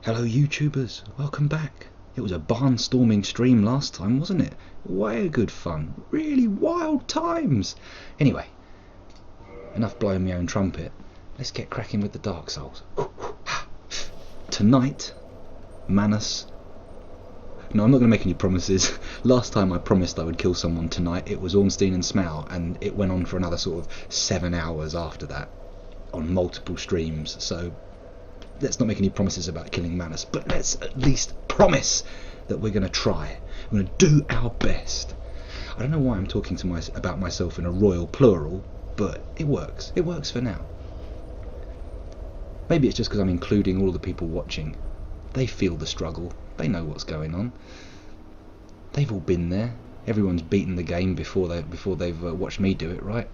Hello YouTubers, welcome back. It was a barnstorming stream last time, wasn't it? Way good fun, really wild times. Anyway, enough blowing my own trumpet. Let's get cracking with the Dark Souls. Tonight, Manus. No, I'm not going to make any promises. Last time I promised I would kill someone tonight, it was Ornstein and Smaug, and it went on for another sort of 7 hours after that on multiple streams, so let's not make any promises about killing Manus, but let's at least promise that we're going to try. We're going to do our best. I don't know why I'm talking to about myself in a royal plural, but it works. It works for now. Maybe it's just because I'm including all the people watching. They feel the struggle. They know what's going on. They've all been there. Everyone's beaten the game before they've watched me do it, right?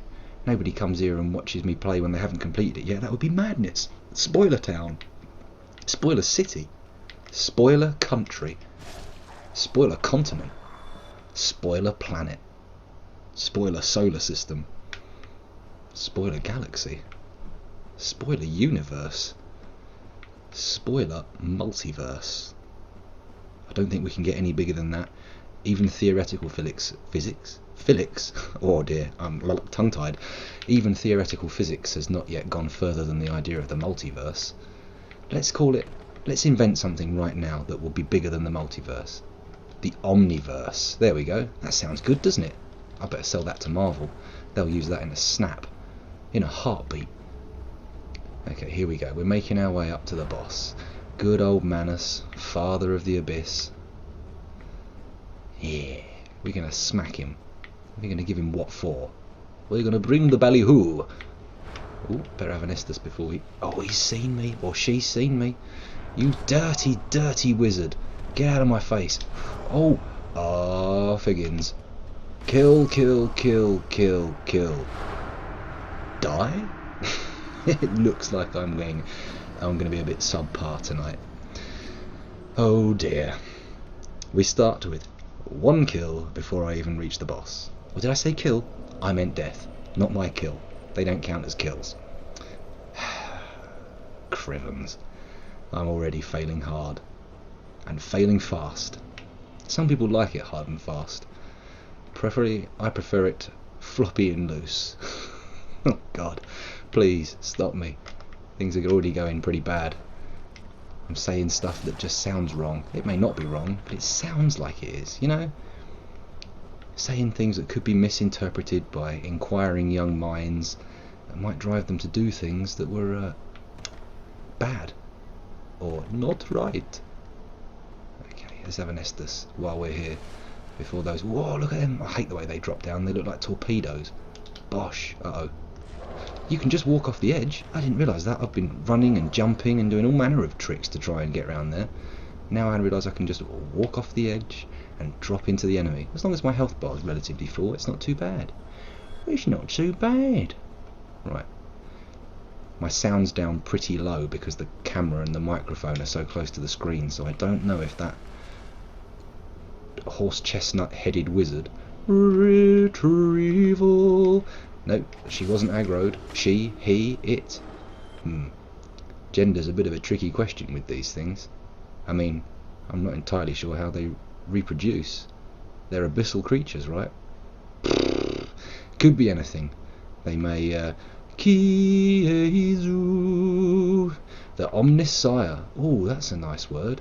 Nobody comes here and watches me play when they haven't completed it yet. That would be madness. Spoiler town. Spoiler city. Spoiler country. Spoiler continent. Spoiler planet. Spoiler solar system. Spoiler galaxy. Spoiler universe. Spoiler multiverse. I don't think we can get any bigger than that. Even theoretical physics, oh dear, I'm tongue-tied. Even theoretical physics has not yet gone further than the idea of the multiverse. Let's invent something right now that will be bigger than the multiverse. The omniverse. There we go. That sounds good, doesn't it? I better sell that to Marvel. They'll use that in a snap. In a heartbeat. Okay, here we go. We're making our way up to the boss. Good old Manus, father of the abyss. Yeah, we're going to smack him. We're going to give him what for? We're going to bring the ballyhoo. Ooh, better have an Estus before we... Oh, he's seen me, or she's seen me. You dirty, dirty wizard. Get out of my face. Oh, Figgins. Kill, kill, kill, kill, kill. Die? It looks like I'm going to be a bit subpar tonight. Oh dear. We start with 1 kill before I even reach the boss. Or did I say kill? I meant death, not my kill. They don't count as kills. Crivens. I'm already failing hard. And failing fast. Some people like it hard and fast. I prefer it floppy and loose. Oh God. Please, stop me. Things are already going pretty bad. I'm saying stuff that just sounds wrong. It may not be wrong, but it sounds like it is, you know? Saying things that could be misinterpreted by inquiring young minds that might drive them to do things that were bad or not right. Okay, let's have an Estus while we're here before those... Whoa, look at them. I hate the way they drop down. They look like torpedoes. Bosh. Uh-oh. You can just walk off the edge. I didn't realise that. I've been running and jumping and doing all manner of tricks to try and get around there. Now I realise I can just walk off the edge and drop into the enemy. As long as my health bar is relatively full, it's not too bad. It's not too bad. Right. My sound's down pretty low because the camera and the microphone are so close to the screen, so I don't know if that horse chestnut-headed wizard... Retrieval... No, she wasn't aggroed. She, he, it. Gender's a bit of a tricky question with these things. I mean, I'm not entirely sure how they reproduce. They're abyssal creatures, right? Could be anything. They may, Kiezu. The Omnisire. Oh, that's a nice word.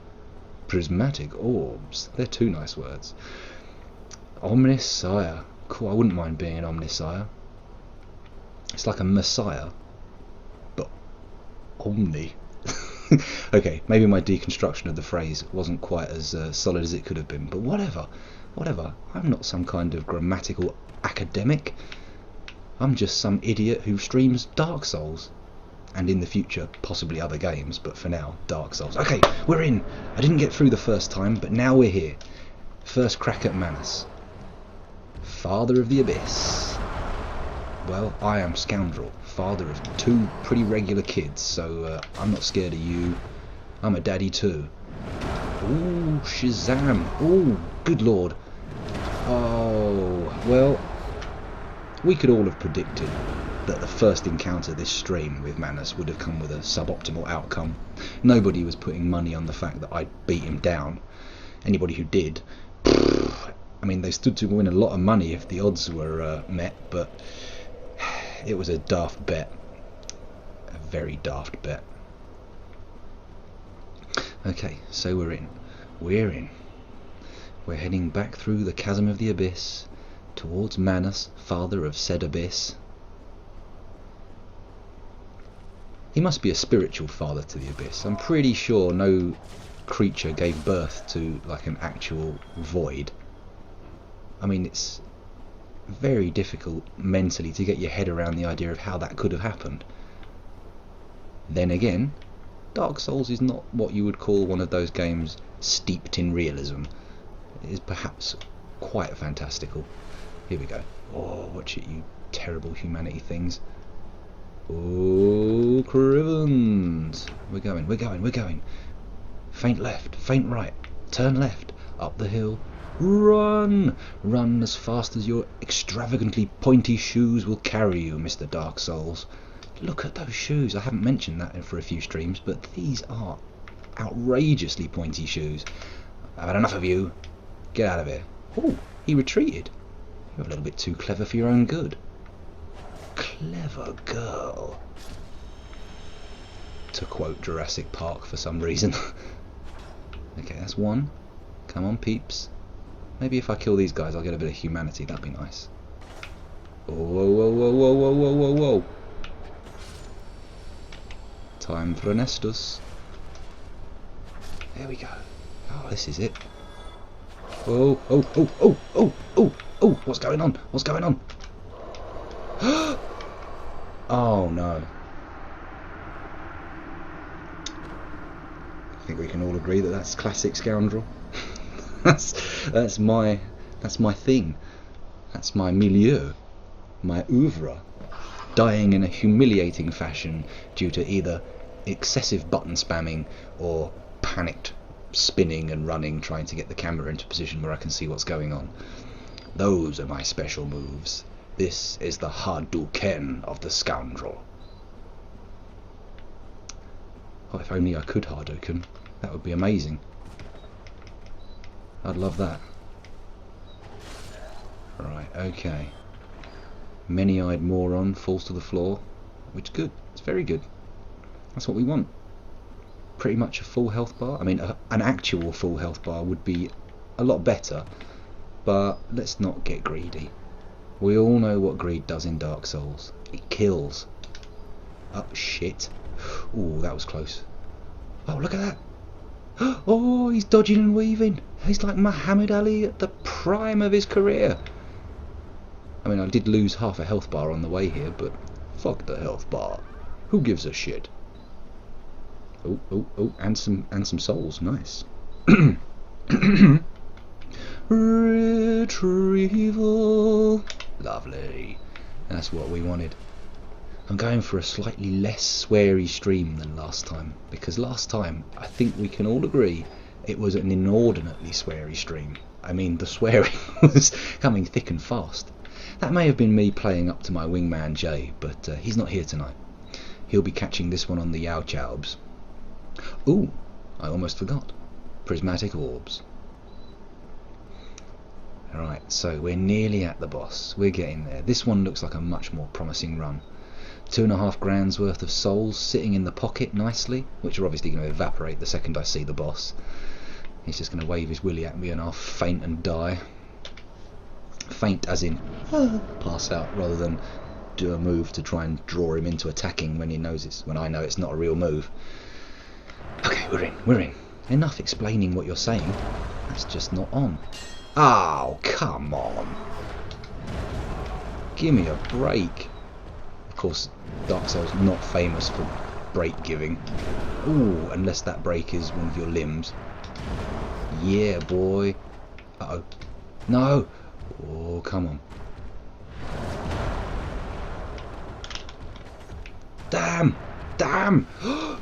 Prismatic orbs. They're 2 nice words. Omnisire. Cool, I wouldn't mind being an Omnisire. It's like a messiah, but omni. Okay, maybe my deconstruction of the phrase wasn't quite as solid as it could have been, but whatever. I'm not some kind of grammatical academic. I'm just some idiot who streams Dark Souls. And in the future, possibly other games, but for now, Dark Souls. Okay, we're in. I didn't get through the first time, but now we're here. First crack at Manus. Father of the Abyss. Well, I am Scoundrel, father of 2 pretty regular kids, so I'm not scared of you. I'm a daddy too. Ooh, Shazam. Ooh, good lord. Oh, well, We could all have predicted that the first encounter this stream with Manus would have come with a suboptimal outcome. Nobody was putting money on the fact that I'd beat him down. Anybody who did, I mean, they stood to win a lot of money if the odds were met, but it was a daft bet. A very daft bet. Okay, so we're in. We're in. We're heading back through the chasm of the abyss towards Manus, father of said abyss. He must be a spiritual father to the abyss. I'm pretty sure no creature gave birth to like an actual void. I mean, it's very difficult mentally to get your head around the idea of how that could have happened. Then again, Dark Souls is not what you would call one of those games steeped in realism. It is perhaps quite fantastical. Here we go. Oh, watch it, you terrible humanity things. Oh, Crivens! We're going. Faint left, faint right, turn left, up the hill, run! Run as fast as your extravagantly pointy shoes will carry you, Mr. Dark Souls. Look at those shoes. I haven't mentioned that for a few streams, but these are outrageously pointy shoes. I've had enough of you. Get out of here. Oh, he retreated. You're a little bit too clever for your own good. Clever girl. To quote Jurassic Park for some reason. Okay, that's one. Come on, peeps. Maybe if I kill these guys I'll get a bit of humanity. That'd be nice. Whoa, whoa, whoa, whoa, whoa, whoa, whoa, whoa, whoa. Time for an Estus. There we go. Oh, this is it. Oh, oh, oh, oh, oh, oh, oh. What's going on? What's going on? Oh no. I think we can all agree that that's classic Scoundrel. that's my thing. That's my milieu, my oeuvre. Dying in a humiliating fashion due to either excessive button spamming or panicked spinning and running trying to get the camera into a position where I can see what's going on. Those are my special moves. This is the Hadouken of the Scoundrel. Oh, if only I could Hadouken. That would be amazing. I'd love that. Right, okay. Many-eyed moron falls to the floor. Which is good. It's very good. That's what we want. Pretty much a full health bar. I mean, an actual full health bar would be a lot better. But let's not get greedy. We all know what greed does in Dark Souls. It kills. Oh, shit. Ooh, that was close. Oh, look at that. Oh, he's dodging and weaving. He's like Muhammad Ali at the prime of his career. I mean, I did lose half a health bar on the way here, but fuck the health bar. Who gives a shit? Oh, oh, oh, and some souls. Nice. Retrieval. Lovely. That's what we wanted. I'm going for a slightly less sweary stream than last time, because last time, I think we can all agree, it was an inordinately sweary stream. I mean, the swearing was coming thick and fast. That may have been me playing up to my wingman Jay, but he's not here tonight. He'll be catching this one on the Yow Chowbs. Ooh, I almost forgot. Prismatic orbs. Alright, so we're nearly at the boss. We're getting there. This one looks like a much more promising run. 2.5 grand's worth of souls sitting in the pocket nicely, which are obviously going to evaporate the second I see the boss. He's just going to wave his willy at me and I'll faint and die. Faint as in pass out, rather than do a move to try and draw him into attacking when I know it's not a real move. Okay, we're in. Enough explaining what you're saying. That's just not on. Oh, come on. Give me a break. Of course, Dark Souls not famous for break giving. Ooh, unless that break is one of your limbs. Yeah, boy. Uh-oh. No. Oh, come on. Damn! Damn! Oh,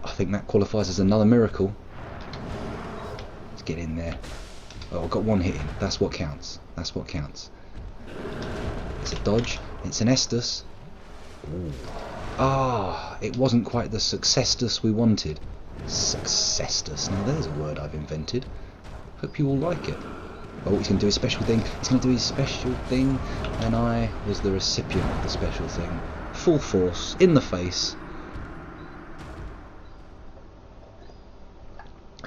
I think that qualifies as another miracle. Let's get in there. Oh, I got one hit in. That's what counts. That's what counts. It's a dodge. It's an Estus. Ooh. Ah, it wasn't quite the succestus we wanted. Succestus. Now there's a word I've invented. Hope you all like it. Oh, he's going to do his special thing. He's going to do his special thing. And I was the recipient of the special thing. Full force, in the face.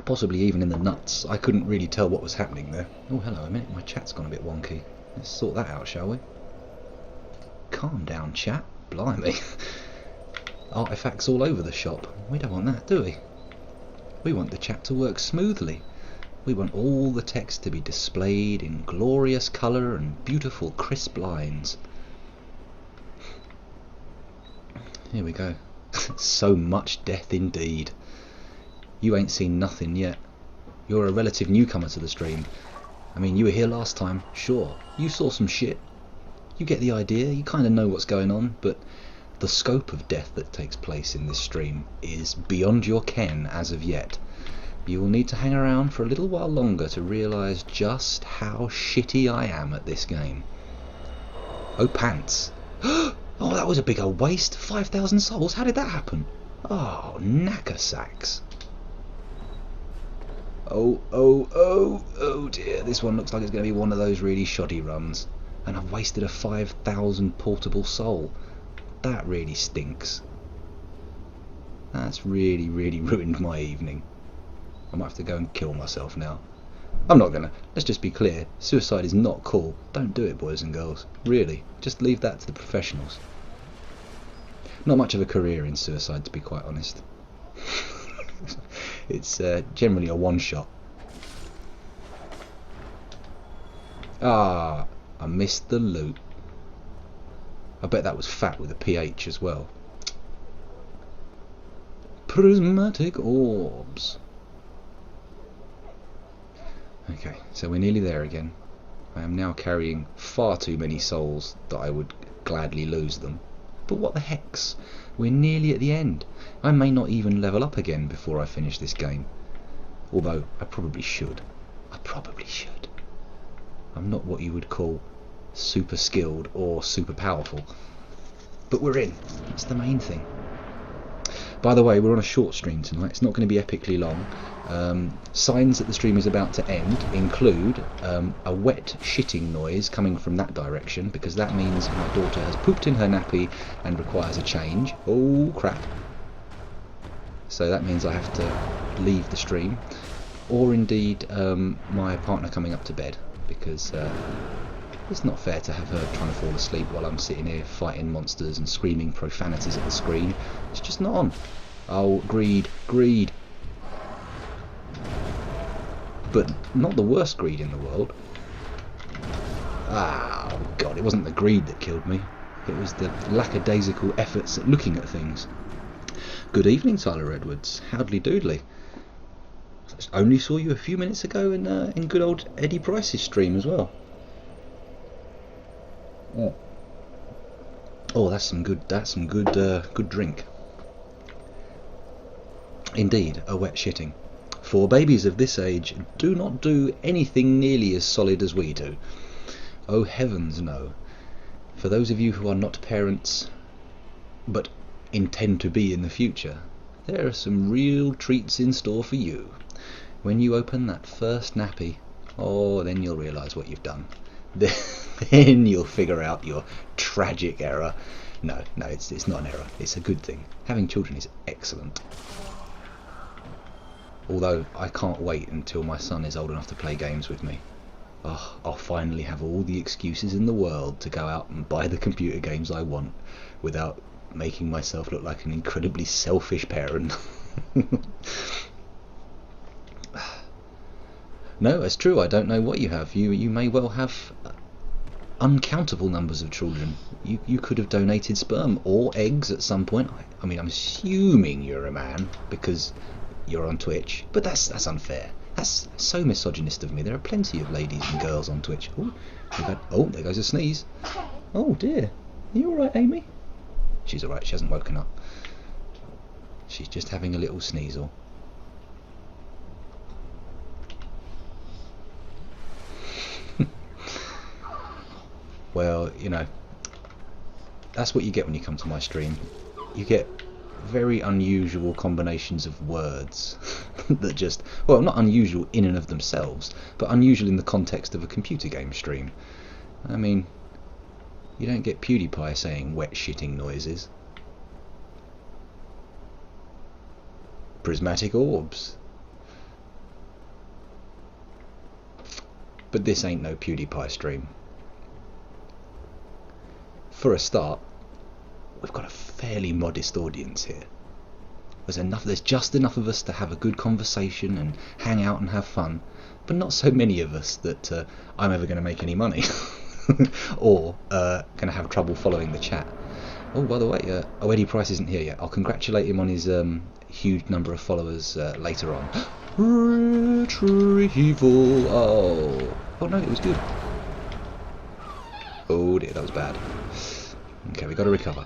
Possibly even in the nuts. I couldn't really tell what was happening there. Oh, hello a minute. My chat's gone a bit wonky. Let's sort that out, shall we? Calm down, chat. Blimey. Artifacts all over the shop. We don't want that, do we? We want the chat to work smoothly. We want all the text to be displayed in glorious colour and beautiful crisp lines. Here we go. So much death indeed. You ain't seen nothing yet. You're a relative newcomer to the stream. I mean, you were here last time, sure. You saw some shit. You get the idea, you kind of know what's going on, but the scope of death that takes place in this stream is beyond your ken as of yet. You will need to hang around for a little while longer to realise just how shitty I am at this game. Oh, pants. Oh, that was a big old waste. 5,000 souls. How did that happen? Oh, knacker sacks. Oh dear. This one looks like it's going to be one of those really shoddy runs. And I've wasted a 5,000 portable soul. That really stinks. That's really ruined my evening. I might have to go and kill myself now. I'm not gonna. Let's just be clear. Suicide is not cool. Don't do it, boys and girls. Really. Just leave that to the professionals. Not much of a career in suicide, to be quite honest. It's generally a one-shot. Ah, I missed the loot. I bet that was fat with a PH as well. Prismatic orbs. Okay, so we're nearly there again. I am now carrying far too many souls that I would gladly lose them. But what the hex? We're nearly at the end. I may not even level up again before I finish this game. Although, I probably should. I'm not what you would call super skilled or super powerful. But we're in. That's the main thing. By the way, we're on a short stream tonight. It's not going to be epically long. Signs that the stream is about to end include a wet shitting noise coming from that direction, because that means my daughter has pooped in her nappy and requires a change. Oh crap. So that means I have to leave the stream. Or indeed my partner coming up to bed, because it's not fair to have her trying to fall asleep while I'm sitting here fighting monsters and screaming profanities at the screen. It's just not on. Oh, greed. But not the worst greed in the world. Oh god, it wasn't the greed that killed me. It was the lackadaisical efforts at looking at things. Good evening, Tyler Edwards. Howdly doodly. I only saw you a few minutes ago in good old Eddie Price's stream as well. Oh, that's some good drink. Indeed, a wet shitting. For babies of this age do not do anything nearly as solid as we do. Oh heavens no. For those of you who are not parents, but intend to be in the future, there are some real treats in store for you. When you open that first nappy, oh, then you'll realise what you've done. Then you'll figure out your tragic error. No, it's not an error. It's a good thing. Having children is excellent. Although I can't wait until my son is old enough to play games with me. Oh, I'll finally have all the excuses in the world to go out and buy the computer games I want without making myself look like an incredibly selfish parent. No, it's true. I don't know what you have. You may well have uncountable numbers of children. You could have donated sperm or eggs at some point. I mean, I'm assuming you're a man because you're on Twitch, but that's unfair. That's so misogynist of me. There are plenty of ladies and girls on Twitch. Oh, there goes a sneeze. Oh dear. Are you alright, Amy? She's alright. She hasn't woken up. She's just having a little sneasel. you know, that's what you get when you come to my stream. You get very unusual combinations of words that just, well, not unusual in and of themselves, but unusual in the context of a computer game stream. I mean, you don't get PewDiePie saying wet shitting noises. Prismatic orbs. But this ain't no PewDiePie stream. For a start, we've got a fairly modest audience here. There's just enough of us to have a good conversation and hang out and have fun, but not so many of us that I'm ever going to make any money or going to have trouble following the chat. Oh, by the way, Eddie Price isn't here yet. I'll congratulate him on his huge number of followers later on. Retrieval. Oh no, it was good. Oh dear, that was bad. Okay, we got to recover.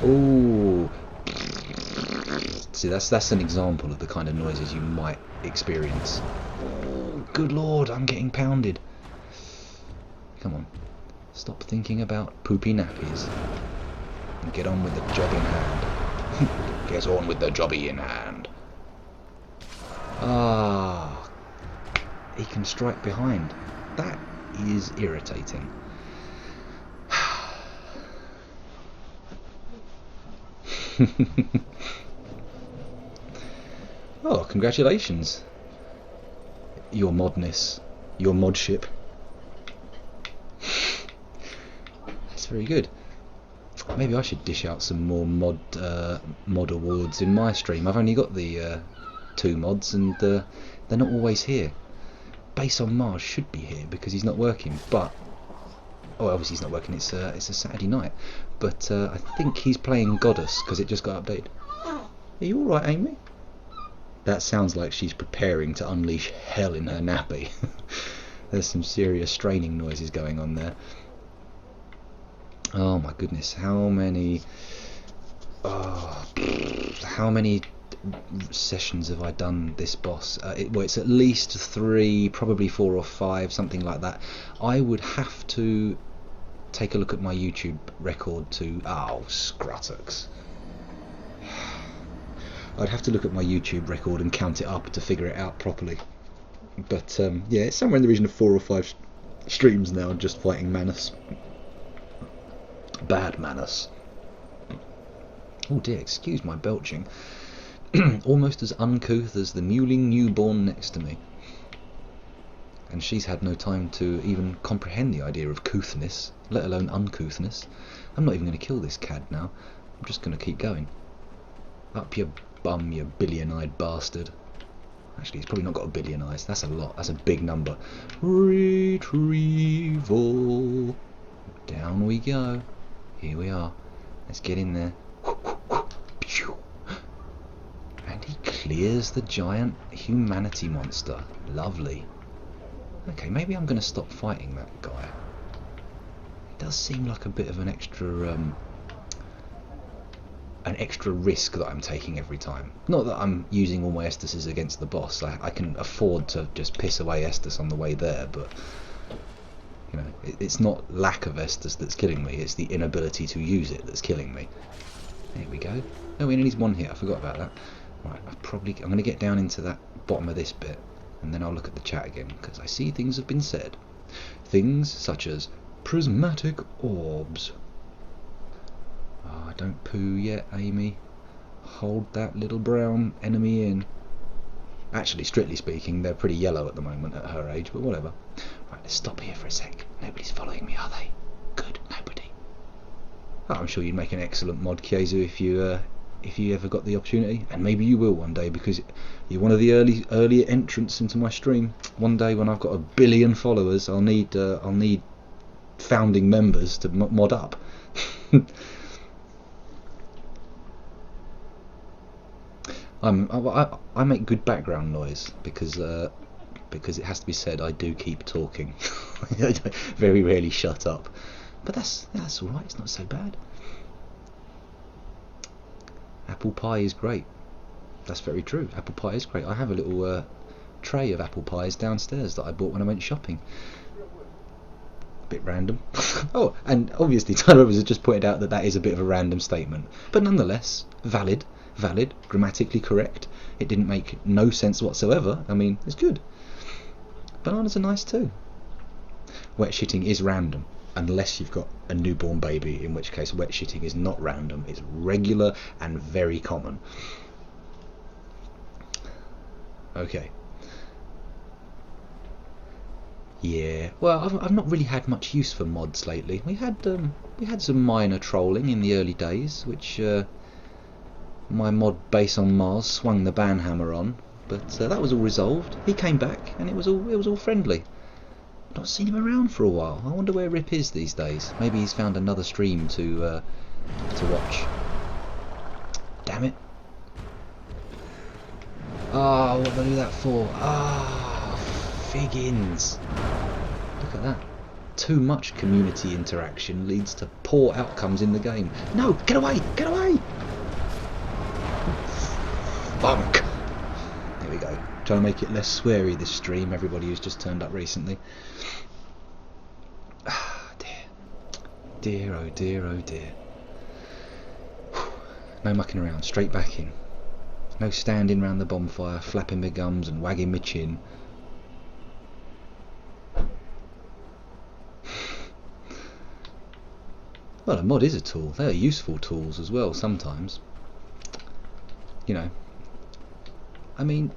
Oh, see, that's an example of the kind of noises you might experience. Oh, good lord, I'm getting pounded. Come on, stop thinking about poopy nappies and get on with the job in hand. Get on with the jobby in hand. Ah, he can strike behind. That is irritating. Oh, congratulations. Your modness. Your modship. That's very good. Maybe I should dish out some more mod awards in my stream. I've only got the 2 mods and they're not always here. Base on Mars should be here because he's not working, but obviously he's not working, it's a Saturday night, but I think he's playing Goddess because it just got updated. Are you alright, Amy? That sounds like she's preparing to unleash hell in her nappy. There's some serious straining noises going on there. Oh my goodness, how many sessions have I done this boss? Well, it's at least 3, probably 4 or 5, something like that. I would have to take a look at my YouTube record to... Oh, scruttux. I'd have to look at my YouTube record and count it up to figure it out properly. But yeah, it's somewhere in the region of 4 or 5 streams now, just fighting Manus. Bad Manus. Oh dear, excuse my belching. Almost as uncouth as the mewling newborn next to me. And she's had no time to even comprehend the idea of couthness, let alone uncouthness. I'm not even going to kill this cad now. I'm just going to keep going. Up your bum, you billion-eyed bastard. Actually, he's probably not got a billion eyes. That's a lot. That's a big number. Retrieval. Down we go. Here we are. Let's get in there. And he clears the giant humanity monster. Lovely. Okay, maybe I'm going to stop fighting that guy. It does seem like a bit of an extra risk that I'm taking every time. Not that I'm using all my Estases against the boss. I can afford to just piss away Estus on the way there, but you know, it's not lack of Estus that's killing me, it's the inability to use it that's killing me. There we go. Oh, we only need 1 hit, I forgot about that. Right, I'm going to get down into that bottom of this bit, and then I'll look at the chat again, because I see things have been said. Things such as prismatic orbs. Ah, don't poo yet, Amy. Hold that little brown enemy in. Actually, strictly speaking, they're pretty yellow at the moment at her age, but whatever. Right, let's stop here for a sec. Nobody's following me, are they? Good, nobody. Oh, I'm sure you'd make an excellent mod, Kiezu, if you ever got the opportunity, and maybe you will one day, because you're one of the earlier entrants into my stream. One day when I've got 1 billion followers, I'll need founding members to mod up. I make good background noise because it has to be said, I do keep talking. I very rarely shut up, but that's all right. It's not so bad. Apple pie is great. That's very true. Apple pie is great. I have a little tray of apple pies downstairs that I bought when I went shopping. Bit random. Oh, and obviously Tyler Rivers has just pointed out that that is a bit of a random statement, but nonetheless valid, grammatically correct. It didn't make no sense whatsoever. I mean, it's good. Bananas are nice too. Wet shitting is random, unless you've got a newborn baby, in which case wet shitting is not random, it's regular and very common. Okay. Yeah, well, I've not really had much use for mods lately. We had some minor trolling in the early days, which my mod Base on Mars swung the banhammer on, but that was all resolved. He came back, and it was all friendly. Not seen him around for a while. I wonder where Rip is these days. Maybe he's found another stream to watch. Damn it! Ah, what did I do that for? Ah, figgins! Look at that. Too much community interaction leads to poor outcomes in the game. No, get away! Get away! Funk! There we go. Trying to make it less sweary this stream, everybody who's just turned up recently. Ah, dear. Dear, oh dear, oh dear. No mucking around, straight back in. No standing round the bonfire, flapping my gums and wagging my chin. Well, a mod is a tool. They're useful tools as well sometimes. You know, I mean,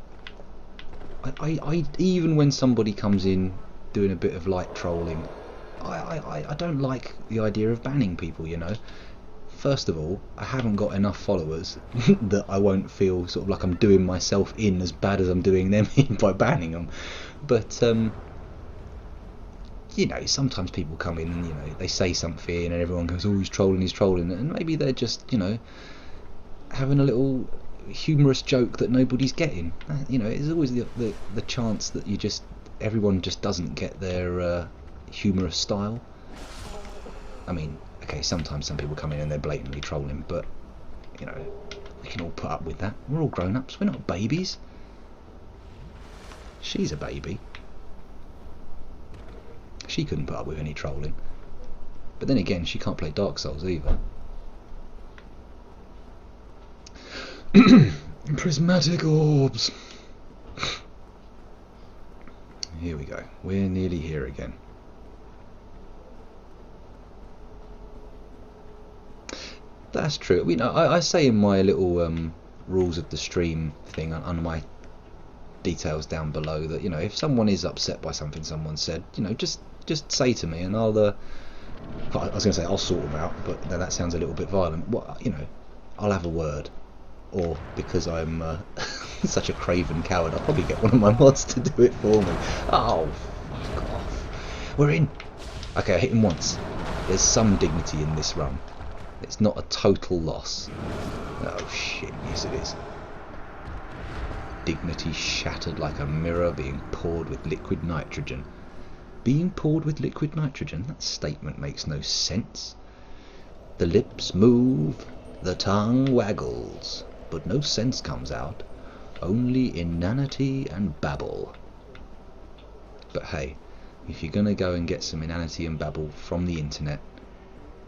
I even when somebody comes in doing a bit of light trolling, I don't like the idea of banning people, you know. First of all, I haven't got enough followers that I won't feel sort of like I'm doing myself in as bad as I'm doing them in by banning them. But you know, sometimes people come in and, you know, they say something and everyone goes, oh, he's trolling, and maybe they're just, you know, having a little humorous joke that nobody's getting. You know, there's always the chance that everyone just doesn't get their humorous style. I mean, okay, sometimes some people come in and they're blatantly trolling, but, you know, we can all put up with that. We're all grown-ups, we're not babies. She's a baby. She couldn't put up with any trolling. But then again, she can't play Dark Souls either. Prismatic orbs. Here we go. We're nearly here again. That's true. You know, I say in my little rules of the stream thing on my details down below that, you know, if someone is upset by something someone said, you know, just say to me and I'll I was going to say I'll sort them out, but that sounds a little bit violent. Well, you know, I'll have a word. Or because I'm such a craven coward, I'll probably get one of my mods to do it for me. Oh, fuck off. We're in. Okay, I hit him once. There's some dignity in this run. It's not a total loss. Oh shit, yes it is. Dignity shattered like a mirror being poured with liquid nitrogen. Being poured with liquid nitrogen? That statement makes no sense. The lips move, the tongue waggles, but no sense comes out, only inanity and babble. But hey, if you're gonna go and get some inanity and babble from the internet,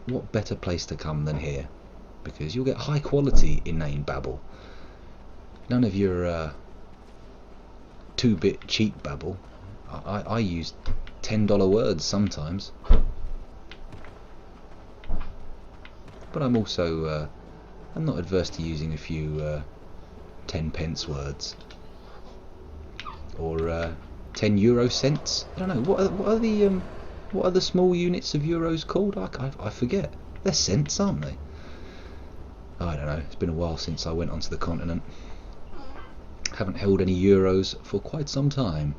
what better place to come than here? Because you'll get high quality inane babble. None of your 2-bit cheap babble. I use $10 words sometimes. But I'm also I'm not adverse to using a few 10p words or 10 euro cents. I don't know what are the small units of euros called? I forget. They're cents, aren't they? I don't know. It's been a while since I went onto the continent. Haven't held any euros for quite some time.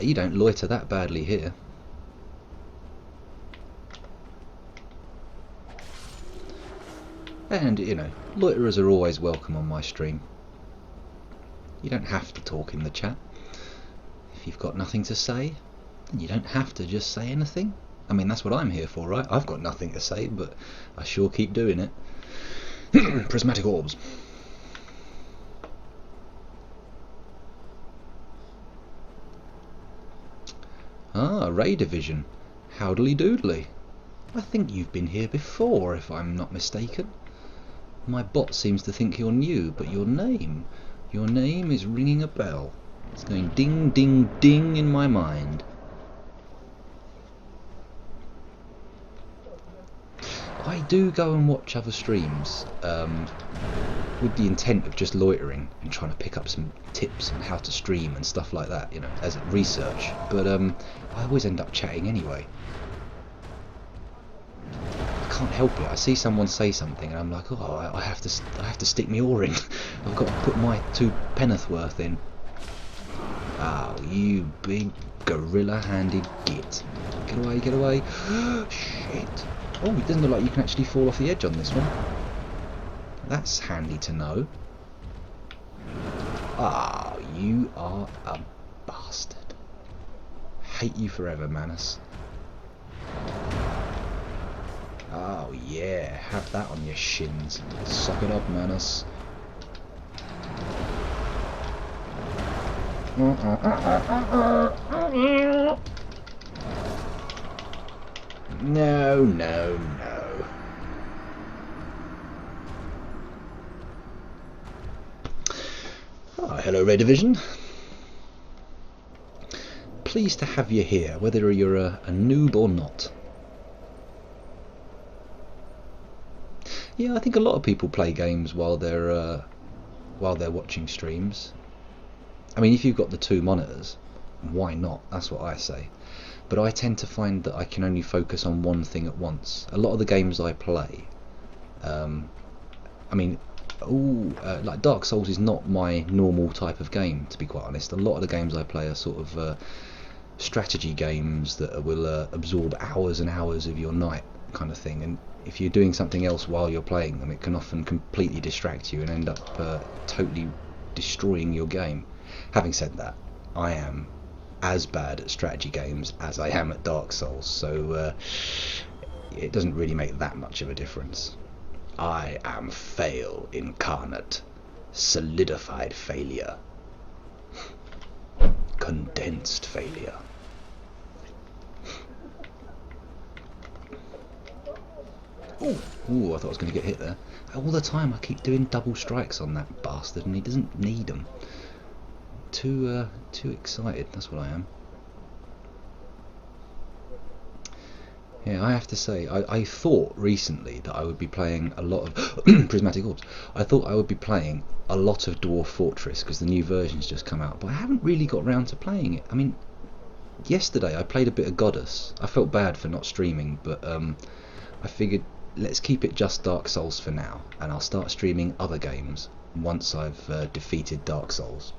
You don't loiter that badly here. And, you know, loiterers are always welcome on my stream. You don't have to talk in the chat. If you've got nothing to say, then you don't have to just say anything. I mean, that's what I'm here for, right? I've got nothing to say, but I sure keep doing it. Prismatic orbs. Ah, Ray Division. Howdly doodly. I think you've been here before, if I'm not mistaken. My bot seems to think you're new, but your name is ringing a bell. It's going ding, ding, ding in my mind. I do go and watch other streams with the intent of just loitering and trying to pick up some tips on how to stream and stuff like that, you know, as research. But I always end up chatting anyway. I can't help it. I see someone say something and I'm like, oh, I have to stick my oar in. I've got to put my 2 penneth worth in. Oh, you big gorilla-handed git! Get away! Get away! Shit! Oh, it doesn't look like you can actually fall off the edge on this one. That's handy to know. Ah, you are a bastard. Hate you forever, Manus. Oh yeah, have that on your shins. Suck it up, Manus. No, no, no. Oh, hello, Ray Division. Pleased to have you here, whether you're a noob or not. Yeah, I think a lot of people play games while they're watching streams. I mean, if you've got the 2 monitors, why not? That's what I say. But I tend to find that I can only focus on one thing at once. A lot of the games I play, I mean, like Dark Souls is not my normal type of game, to be quite honest. A lot of the games I play are sort of strategy games that will absorb hours and hours of your night, kind of thing. And if you're doing something else while you're playing them, it can often completely distract you and end up totally destroying your game. Having said that, I am as bad at strategy games as I am at Dark Souls, so it doesn't really make that much of a difference. I am fail incarnate, solidified failure, condensed failure. Ooh, I thought I was going to get hit there. All the time I keep doing double strikes on that bastard and he doesn't need them. Too excited, that's what I am. Yeah, I have to say, I thought recently that I would be playing a lot of Prismatic Orbs. I thought I would be playing a lot of Dwarf Fortress because the new version's just come out, but I haven't really got round to playing it. I mean, yesterday I played a bit of Goddess. I felt bad for not streaming, but I figured let's keep it just Dark Souls for now, and I'll start streaming other games once I've defeated Dark Souls.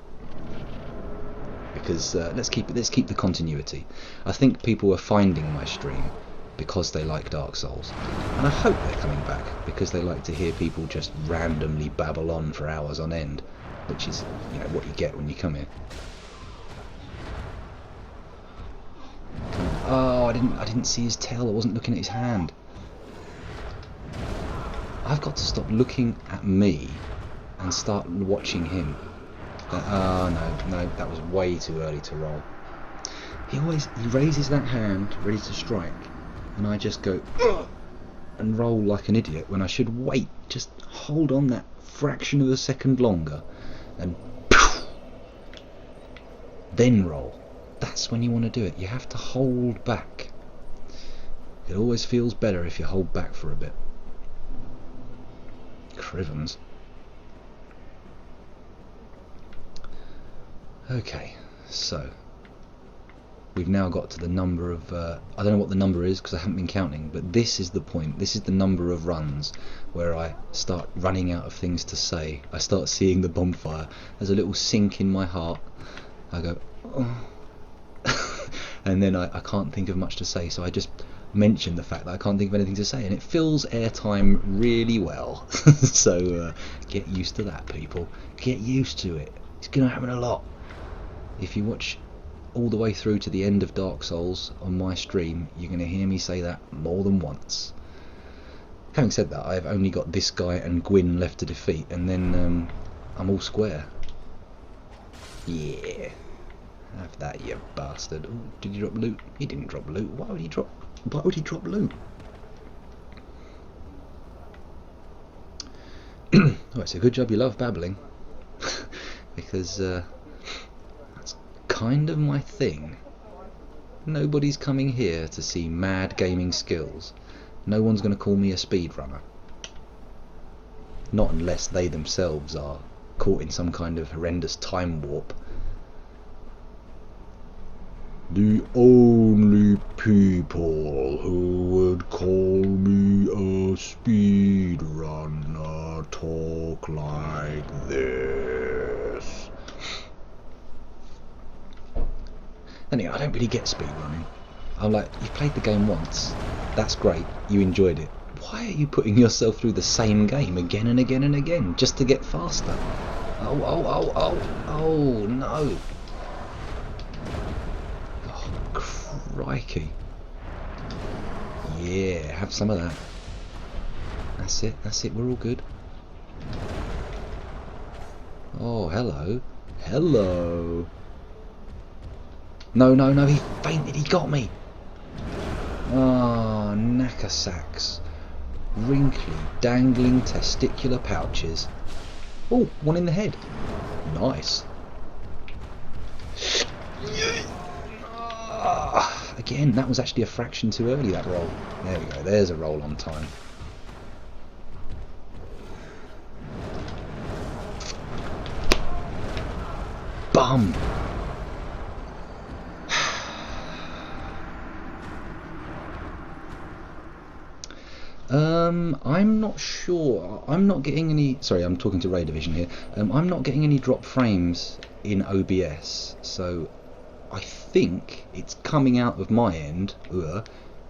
Because let's keep the continuity. I think people are finding my stream because they like Dark Souls, and I hope they're coming back because they like to hear people just randomly babble on for hours on end, which is, you know, what you get when you come here. Oh, I didn't see his tail. I wasn't looking at his hand. I've got to stop looking at me and start watching him. Oh no, that was way too early to roll. He raises that hand ready to strike, and I just go ugh, and roll like an idiot when I should wait, just hold on that fraction of a second longer and then roll. That's when you want to do it. You have to hold back. It always feels better if you hold back for a bit. Crivens. Okay, so we've now got to the number of I don't know what the number is because I haven't been counting, but this is the point. This is the number of runs where I start running out of things to say. I start seeing the bonfire. There's a little sink in my heart. I go oh. And then I can't think of much to say, so I just mention the fact that I can't think of anything to say, and it fills airtime really well. So get used to that, people. Get used to it. It's gonna happen a lot. If you watch all the way through to the end of Dark Souls on my stream, you're going to hear me say that more than once. Having said that, I've only got this guy and Gwyn left to defeat, and then I'm all square. Yeah. Have that, you bastard. Ooh, did he drop loot? He didn't drop loot. Why would he drop loot? Oh, it's a good job you love babbling. Because that's kind of my thing. Nobody's coming here to see mad gaming skills. No one's going to call me a speedrunner. Not unless they themselves are caught in some kind of horrendous time warp. The only people who would call me a speedrunner talk like this. Anyway, I don't really get speedrunning. I'm like, you've played the game once, that's great, you enjoyed it. Why are you putting yourself through the same game again and again and again, just to get faster? Oh, no. Oh, crikey. Yeah, have some of that. That's it, we're all good. Oh, hello. Hello. No, he fainted, he got me. Ah, knacker sacks. Wrinkly, dangling testicular pouches. Oh, one in the head. Nice. Again, that was actually a fraction too early, that roll. There we go, there's a roll on time. Bum! I'm not sure. I'm not getting any... Sorry, I'm talking to Ray Division here. I'm not getting any drop frames in OBS, so I think it's coming out of my end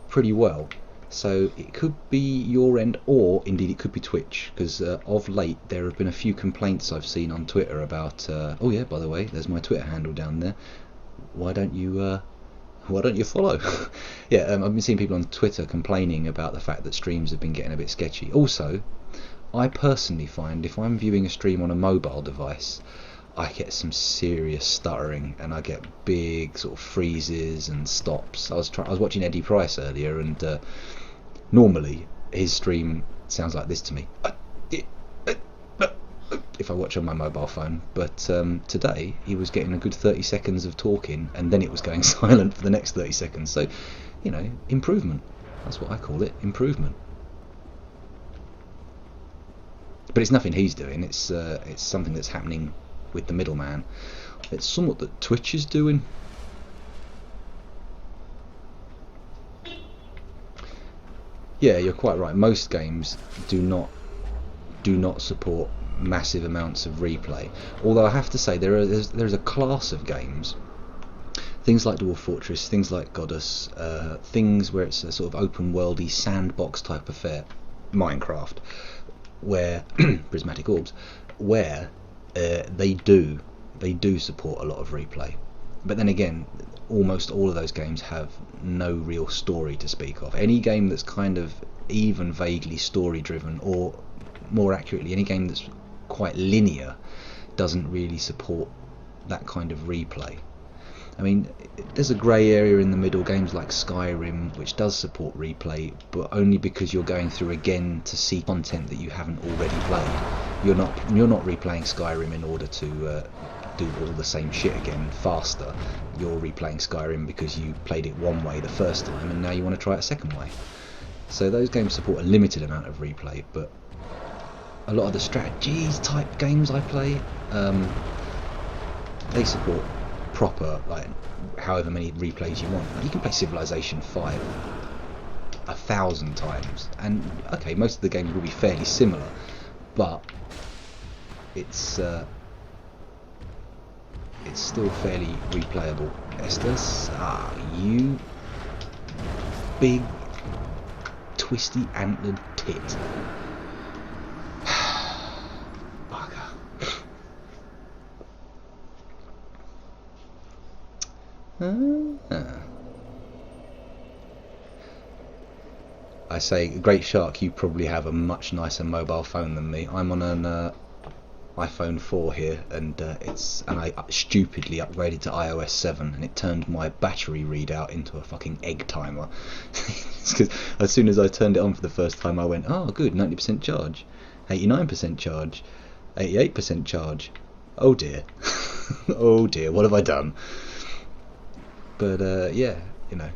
pretty well. So it could be your end, or indeed it could be Twitch, because of late there have been a few complaints I've seen on Twitter about... oh yeah, by the way, there's my Twitter handle down there. Why don't you follow? Yeah, I've been seeing people on Twitter complaining about the fact that streams have been getting a bit sketchy. Also, I personally find if I'm viewing a stream on a mobile device, I get some serious stuttering, and I get big sort of freezes and stops. I was watching Eddie Price earlier, and normally his stream sounds like this to me if I watch on my mobile phone, but today he was getting a good 30 seconds of talking, and then it was going silent for the next 30 seconds. So, you know, improvement. That's what I call it, improvement. But it's nothing he's doing. It's something that's happening with the middleman. It's somewhat that Twitch is doing. Yeah, you're quite right. Most games do not support massive amounts of replay. Although I have to say there's a class of games, things like Dwarf Fortress, things like Goddess, things where it's a sort of open worldy sandbox type affair, Minecraft, where prismatic orbs, where they do support a lot of replay. But then again, almost all of those games have no real story to speak of. Any game that's kind of even vaguely story driven, or more accurately, any game that's quite linear, doesn't really support that kind of replay. I mean, there's a grey area in the middle. Games like Skyrim, which does support replay, but only because you're going through again to see content that you haven't already played. You're not replaying Skyrim in order to do all the same shit again faster. You're replaying Skyrim because you played it one way the first time, and now you want to try it a second way. So those games support a limited amount of replay, but a lot of the strategies type games I play, they support proper, like, however many replays you want. Like, you can play Civilization 5 1,000 times, and okay, most of the games will be fairly similar, but it's still fairly replayable. Estes, you big twisty antlered tit. Ah. I say, Great Shark, you probably have a much nicer mobile phone than me. I'm on an iPhone 4 here, and I stupidly upgraded to iOS 7, and it turned my battery readout into a fucking egg timer. Because as soon as I turned it on for the first time, I went, oh good, 90% charge, 89% charge, 88% charge. Oh dear. Oh dear, what have I done? But yeah, you know,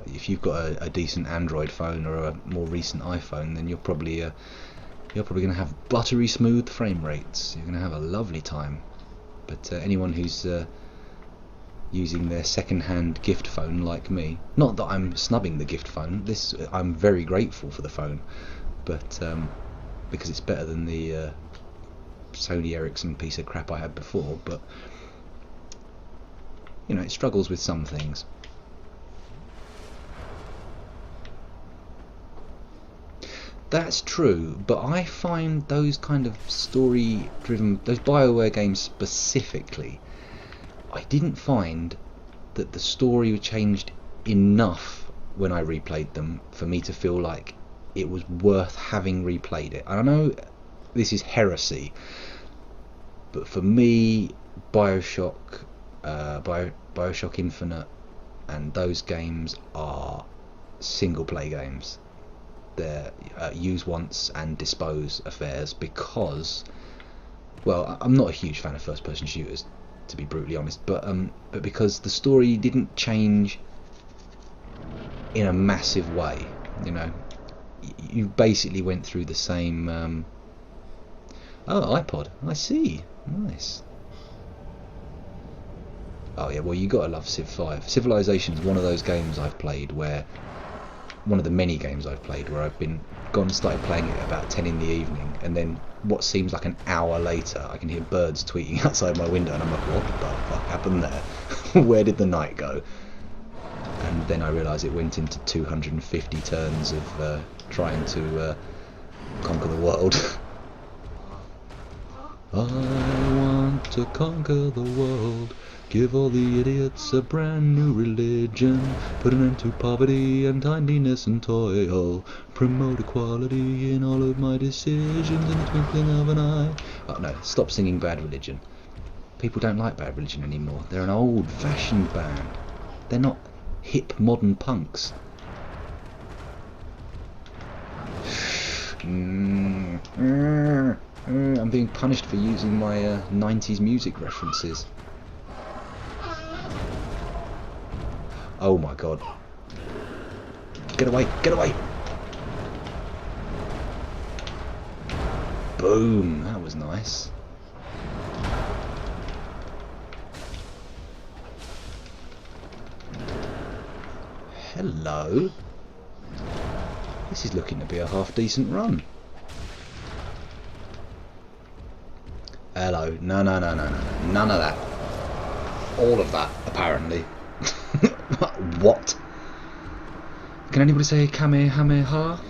if you've got a decent Android phone or a more recent iPhone, then you're probably going to have buttery smooth frame rates. You're going to have a lovely time. But anyone who's using their second-hand gift phone like me, not that I'm snubbing the gift phone, I'm very grateful for the phone, but because it's better than the Sony Ericsson piece of crap I had before, but you know, it struggles with some things. That's true, but I find those kind of story-driven, those BioWare games specifically, I didn't find that the story changed enough when I replayed them for me to feel like it was worth having replayed it. I know this is heresy, but for me, Bioshock, Bioshock Infinite, and those games are single-play games. They're use once and dispose affairs because, well, I'm not a huge fan of first-person shooters, to be brutally honest, but because the story didn't change in a massive way. You know, you basically went through the same. Oh, iPod. I see. Nice. Oh yeah, well, you gotta love Civ 5. Civilization's one of those games I've played where. One of the many games I've played where I've gone and started playing it about 10 in the evening, and then what seems like an hour later I can hear birds tweeting outside my window, and I'm like, what the fuck happened there? Where did the night go? And then I realise it went into 250 turns of trying to conquer the world. I want to conquer the world. Give all the idiots a brand new religion. Put an end to poverty and tidiness and toil. Promote equality in all of my decisions in the twinkling of an eye. Oh no, stop singing Bad Religion. People don't like Bad Religion anymore. They're an old-fashioned band. They're not hip modern punks. I'm being punished for using my 90s music references. Oh my god. Get away, get away! Boom, that was nice. Hello. This is looking to be a half decent run. Hello. No, no, no, no, no. None of that. All of that, apparently. What? Can anybody say Kamehameha?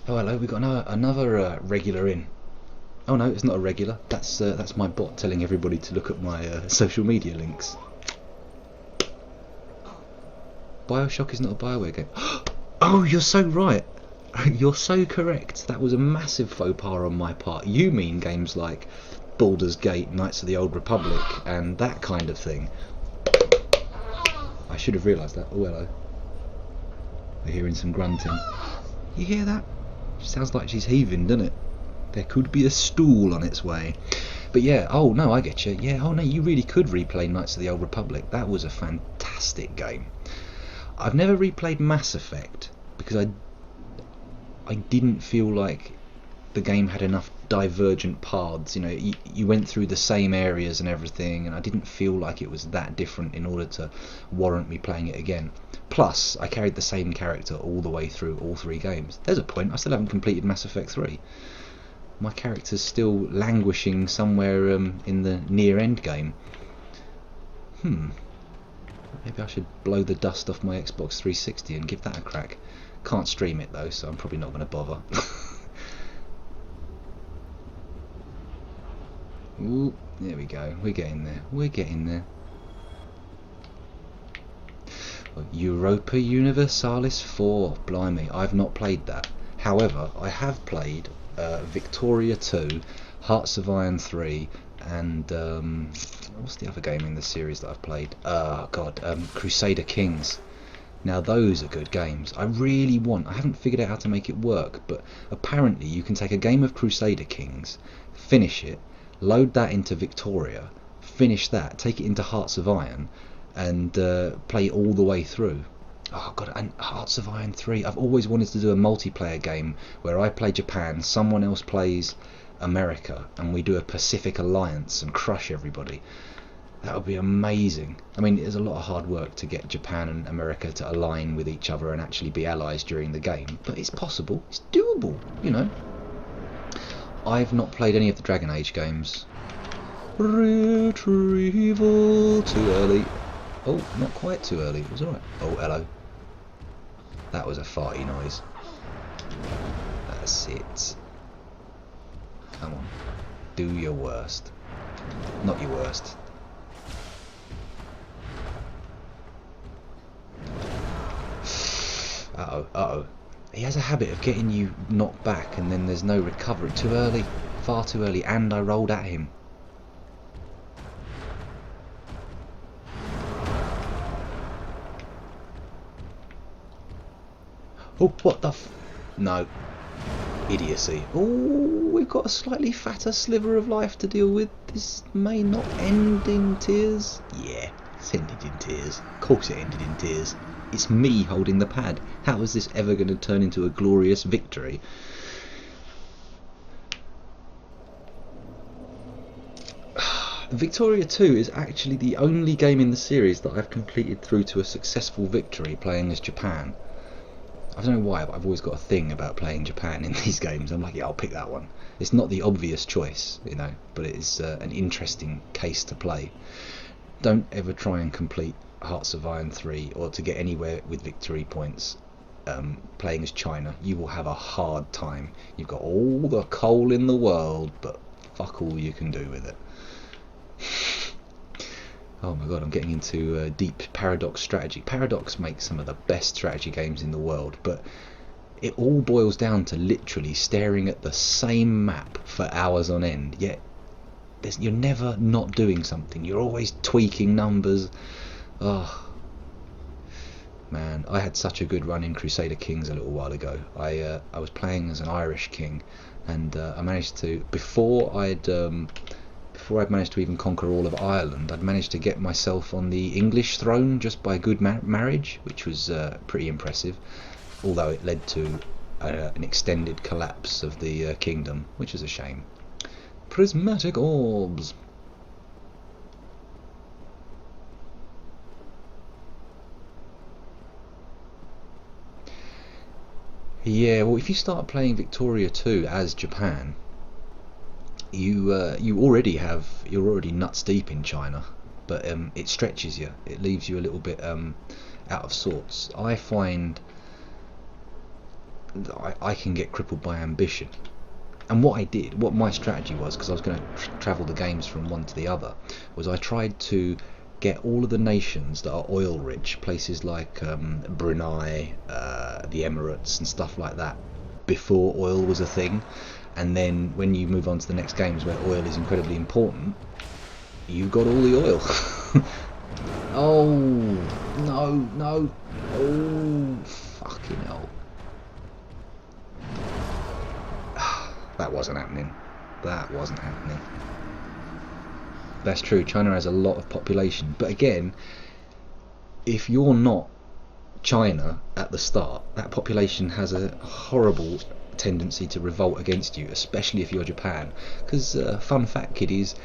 Oh hello, we've got another regular in. Oh no, it's not a regular. That's my bot telling everybody to look at my social media links. Bioshock is not a BioWare game. Oh, you're so right. You're so correct. That was a massive faux pas on my part. You mean games like Baldur's Gate, Knights of the Old Republic, and that kind of thing. I should have realised that. Oh, hello. We're hearing some grunting. You hear that? Sounds like she's heaving, doesn't it? There could be a stool on its way. But yeah, oh no, I get you. Yeah, oh no, you really could replay Knights of the Old Republic. That was a fantastic game. I've never replayed Mass Effect because I didn't feel like the game had enough divergent paths. You know, you went through the same areas and everything, and I didn't feel like it was that different in order to warrant me playing it again. Plus, I carried the same character all the way through all three games. There's a point, I still haven't completed Mass Effect 3. My character's still languishing somewhere in the near end game. Maybe I should blow the dust off my Xbox 360 and give that a crack. Can't stream it though, so I'm probably not going to bother. Ooh, there we go. We're getting there. We're getting there. Europa Universalis 4. Blimey, I've not played that. However, I have played Victoria 2, Hearts of Iron 3, and what's the other game in the series that I've played? Crusader Kings. Now those are good games. I haven't figured out how to make it work, but apparently you can take a game of Crusader Kings, finish it, load that into Victoria, finish that, take it into Hearts of Iron, and play it all the way through. Oh god, and Hearts of Iron 3. I've always wanted to do a multiplayer game where I play Japan, someone else plays America, and we do a Pacific Alliance and crush everybody. That would be amazing. I mean, there's a lot of hard work to get Japan and America to align with each other and actually be allies during the game, but it's possible. It's doable, you know. I've not played any of the Dragon Age games. Retrieval. Too early. Oh, not quite too early. It was alright. Oh, hello. That was a farty noise. That's it. Come on. Do your worst. Not your worst. Uh-oh, uh-oh. He has a habit of getting you knocked back and then there's no recovery. Too early. Far too early. And I rolled at him. Oh, what the no. Idiocy. Oh, we've got a slightly fatter sliver of life to deal with. This may not end in tears. Yeah, it's ended in tears. Of course it ended in tears. It's me holding the pad. How is this ever going to turn into a glorious victory? Victoria 2 is actually the only game in the series that I've completed through to a successful victory playing as Japan. I don't know why, but I've always got a thing about playing Japan in these games. I'm like, yeah, I'll pick that one. It's not the obvious choice, you know, but it is an interesting case to play. Don't ever try and complete Hearts of Iron 3 or to get anywhere with victory points playing as China. You will have a hard time. You've got all the coal in the world, but fuck all you can do with it. Oh my god, I'm getting into deep Paradox strategy. Paradox makes some of the best strategy games in the world, but it all boils down to literally staring at the same map for hours on end, yet you're never not doing something. You're always tweaking numbers. Oh man, I had such a good run in Crusader Kings a little while ago. I was playing as an Irish king, and I managed to, before I'd managed to even conquer all of Ireland, I'd managed to get myself on the English throne just by good marriage, which was pretty impressive, although it led to an extended collapse of the kingdom, which is a shame. Prismatic orbs. Yeah, well, if you start playing Victoria 2 as Japan, you're already nuts deep in China, but it stretches you. It leaves you a little bit out of sorts. I find that I can get crippled by ambition. And what my strategy was, because I was going to travel the games from one to the other, was I tried to get all of the nations that are oil rich, places like Brunei, the Emirates and stuff like that, before oil was a thing. And then when you move on to the next games where oil is incredibly important, you got all the oil. Oh no, oh fucking hell. That wasn't happening. That's true, China has a lot of population, but again, if you're not China at the start, that population has a horrible tendency to revolt against you, especially if you're Japan, because fun fact, kiddies,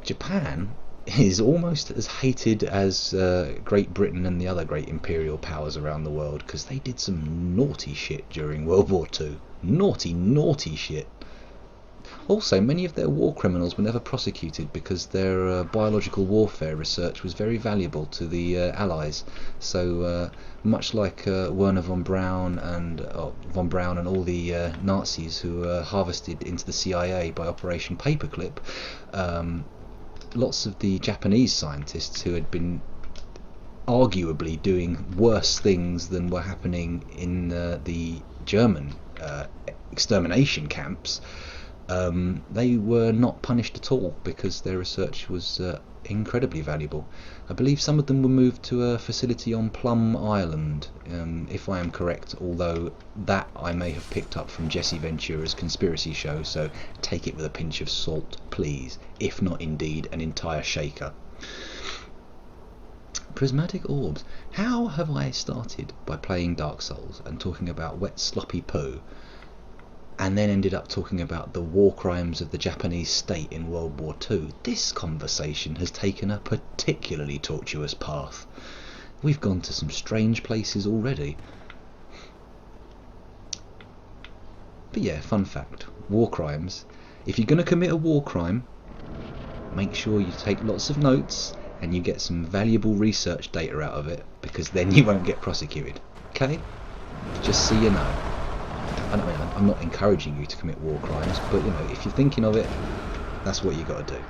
Japan is almost as hated as Great Britain and the other great imperial powers around the world, because they did some naughty shit during World War II. Naughty shit. Also, many of their war criminals were never prosecuted because their biological warfare research was very valuable to the Allies. So much like Werner von Braun and all the Nazis who were harvested into the CIA by Operation Paperclip, lots of the Japanese scientists who had been arguably doing worse things than were happening in the German extermination camps, they were not punished at all because their research was incredibly valuable. I believe some of them were moved to a facility on Plum Island, if I am correct, although that I may have picked up from Jesse Ventura's conspiracy show, so take it with a pinch of salt, please, if not indeed an entire shaker. Prismatic orbs. How have I started by playing Dark Souls and talking about wet sloppy poo, and then ended up talking about the war crimes of the Japanese state in World War II? This conversation has taken a particularly tortuous path. We've gone to some strange places already. But yeah, fun fact, war crimes. If you're going to commit a war crime, make sure you take lots of notes and you get some valuable research data out of it, because then you won't get prosecuted. Okay? Just so you know. I'm not encouraging you to commit war crimes, but you know, if you're thinking of it, that's what you got to do.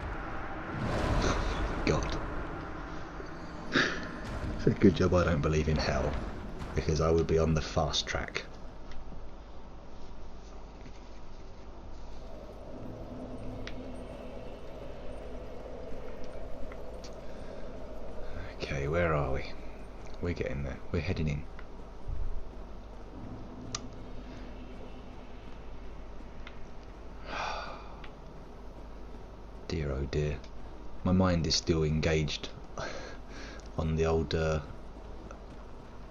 God. It's a good job I don't believe in hell, because I would be on the fast track. Okay, where are we? We're getting there. We're heading in. Dear oh dear. My mind is still engaged on the old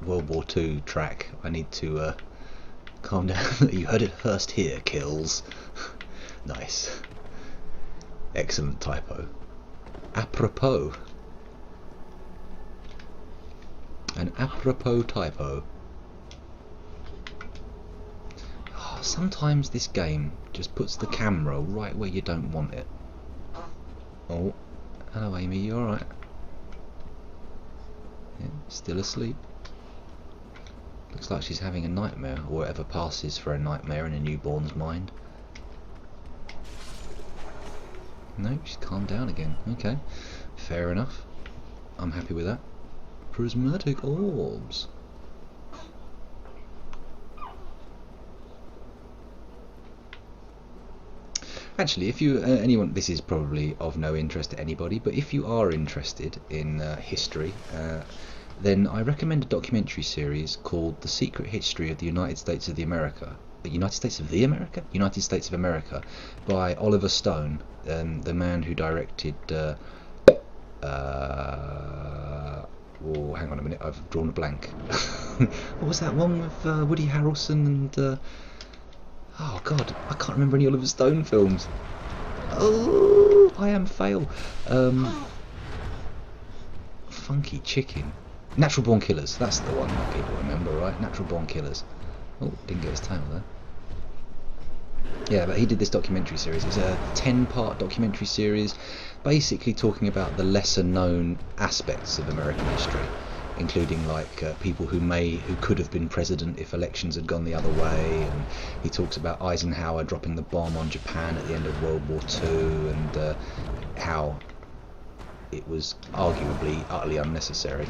World War II track. I need to calm down. You heard it first here, kills. Nice. Excellent typo. Apropos. An apropos typo. Oh, sometimes this game just puts the camera right where you don't want it. Oh, hello Amy, you alright? Yeah, still asleep. Looks like she's having a nightmare, or whatever passes for a nightmare in a newborn's mind. No, she's calmed down again. Okay, fair enough. I'm happy with that. Prismatic orbs. Actually, if you anyone, this is probably of no interest to anybody, but if you are interested in history, then I recommend a documentary series called The Secret History of the United States of America, United States of America, by Oliver Stone, the man who directed oh, hang on a minute, I've drawn a blank. What was that one with Woody Harrelson and oh god, I can't remember any Oliver Stone films. Oh, I am fail. Funky Chicken. Natural Born Killers, that's the one that people remember, right? Natural Born Killers. Oh, didn't get his title there. Yeah, but he did this documentary series. It's a 10-part documentary series, basically talking about the lesser known aspects of American history, including like people who could have been president if elections had gone the other way, and he talks about Eisenhower dropping the bomb on Japan at the end of World War II, and how it was arguably utterly unnecessary.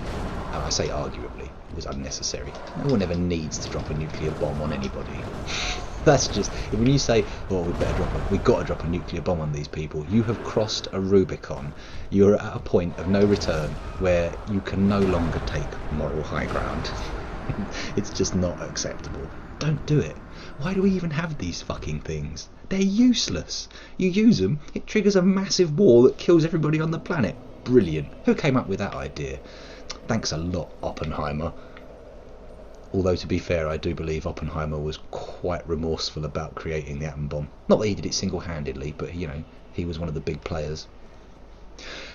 I say arguably, it was unnecessary. No one ever needs to drop a nuclear bomb on anybody. That's just, when you say, oh, we've got to drop a nuclear bomb on these people, you have crossed a Rubicon. You're at a point of no return where you can no longer take moral high ground. It's just not acceptable. Don't do it. Why do we even have these fucking things? They're useless. You use them, it triggers a massive war that kills everybody on the planet. Brilliant. Who came up with that idea? Thanks a lot, Oppenheimer. Although, to be fair, I do believe Oppenheimer was quite remorseful about creating the atom bomb. Not that he did it single-handedly, but, you know, he was one of the big players.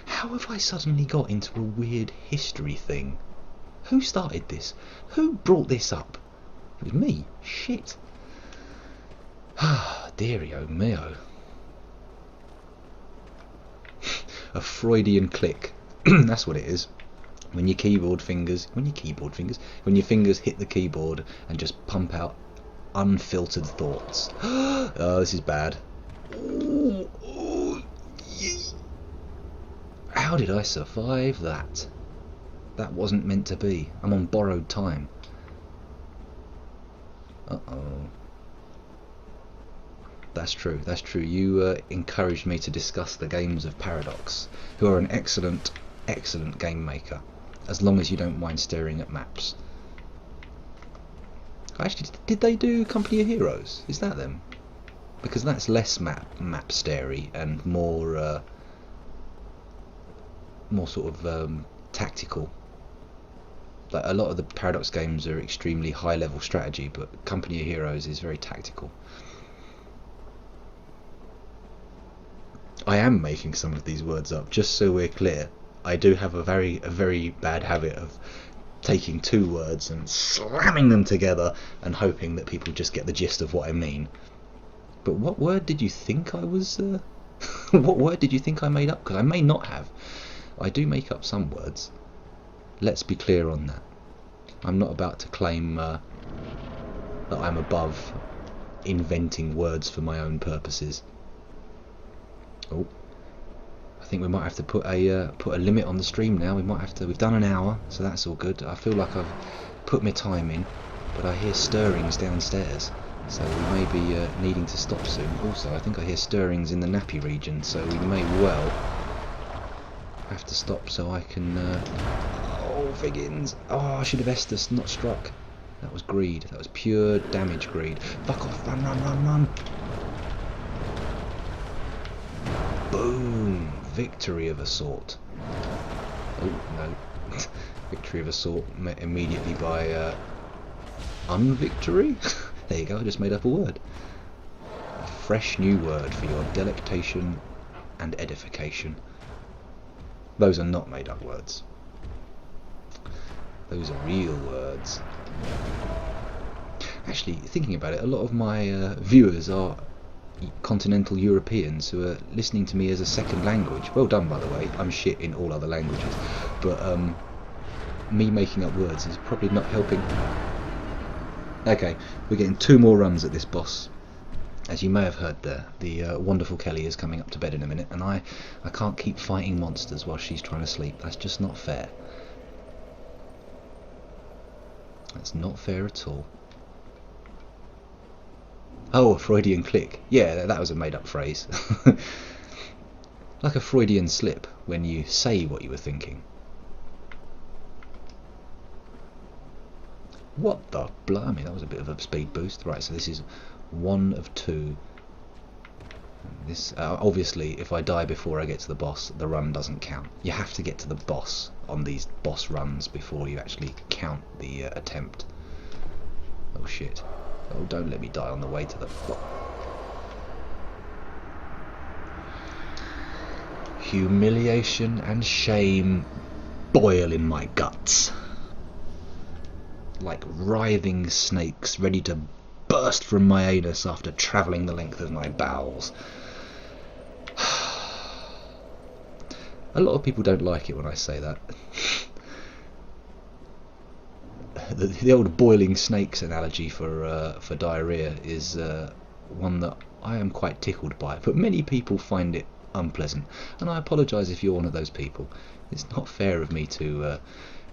How have I suddenly got into a weird history thing? Who started this? Who brought this up? It was me. Shit. Ah, dearie oh mio. A Freudian click. That's what it is. When your fingers hit the keyboard and just pump out unfiltered thoughts. Oh, this is bad. How did I survive that? That wasn't meant to be. I'm on borrowed time. Uh-oh. That's true. You encouraged me to discuss the games of Paradox, who are an excellent game maker, as long as you don't mind staring at maps. Actually, did they do Company of Heroes? Is that them? Because that's less map starey and more sort of tactical. Like, a lot of the Paradox games are extremely high level strategy, but Company of Heroes is very tactical. I am making some of these words up, just so we're clear. I do have a very bad habit of taking two words and slamming them together and hoping that people just get the gist of what I mean. But what word did you think I was... what word did you think I made up? Because I may not have. I do make up some words. Let's be clear on that. I'm not about to claim that I'm above inventing words for my own purposes. Oh, I think we might have to put a limit on the stream now. We've done an hour, so that's all good. I feel like I've put my time in, but I hear stirrings downstairs, so we may be needing to stop soon. Also, I think I hear stirrings in the nappy region, so we may well have to stop so I can... Oh, Figgins! Oh, I should have Estus, not struck. That was greed. That was pure damage greed. Fuck off! Run! Boom! Victory of a sort. Oh, no. Victory of a sort met immediately by unvictory? There you go, I just made up a word. A fresh new word for your delectation and edification. Those are not made up words. Those are real words. Actually, thinking about it, a lot of my viewers are continental Europeans who are listening to me as a second language. Well done, by the way. I'm shit in all other languages, but me making up words is probably not helping. Okay, we're getting 2 more runs at this boss. As you may have heard there, the wonderful Kelly is coming up to bed in a minute, and I can't keep fighting monsters while she's trying to sleep. That's just not fair. That's not fair at all. Oh, a Freudian click. Yeah, that was a made-up phrase. Like a Freudian slip, when you say what you were thinking. What the blimey, that was a bit of a speed boost. Right, so this is 1 of 2. This obviously, if I die before I get to the boss, the run doesn't count. You have to get to the boss on these boss runs before you actually count the attempt. Oh shit. Oh, don't let me die on the way to the... Humiliation and shame boil in my guts. Like writhing snakes ready to burst from my anus after travelling the length of my bowels. A lot of people don't like it when I say that. The old boiling snakes analogy for diarrhea is one that I am quite tickled by, but many people find it unpleasant, and I apologise if you're one of those people. It's not fair of me to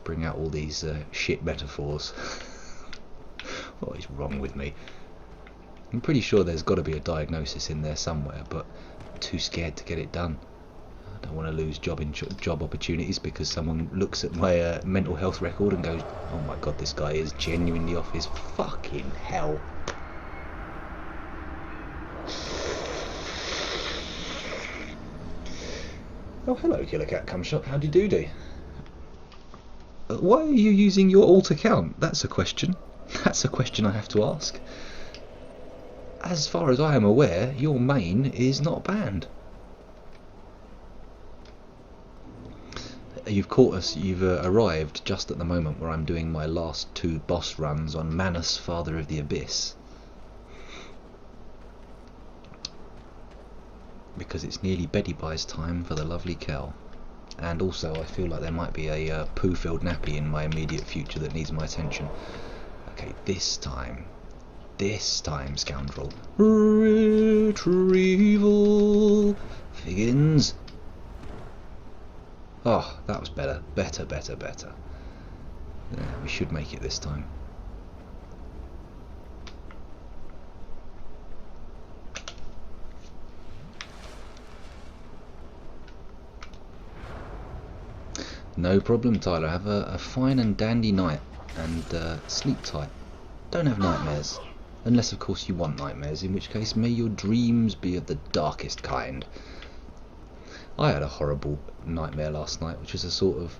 bring out all these shit metaphors. What is wrong with me? I'm pretty sure there's got to be a diagnosis in there somewhere, but I'm too scared to get it done. I don't want to lose job opportunities because someone looks at my mental health record and goes, oh my god, this guy is genuinely off his fucking hell. Oh, hello, Killer Cat Cumshot. Howdy doody. Why are you using your alt account? That's a question. That's a question I have to ask. As far as I am aware, your main is not banned. You've caught us. You've arrived just at the moment where I'm doing my last 2 boss runs on Manus, Father of the Abyss. because it's nearly beddy bye's time for the lovely Kel. And also I feel like there might be a poo-filled nappy in my immediate future that needs my attention. Okay, this time, Scoundrel. Retrieval. Figgins. Oh, that was better. Better. Yeah, we should make it this time. No problem, Tyler. Have a fine and dandy night, and sleep tight. Don't have nightmares. Unless, of course, you want nightmares, in which case may your dreams be of the darkest kind. I had a horrible nightmare last night, which was a sort of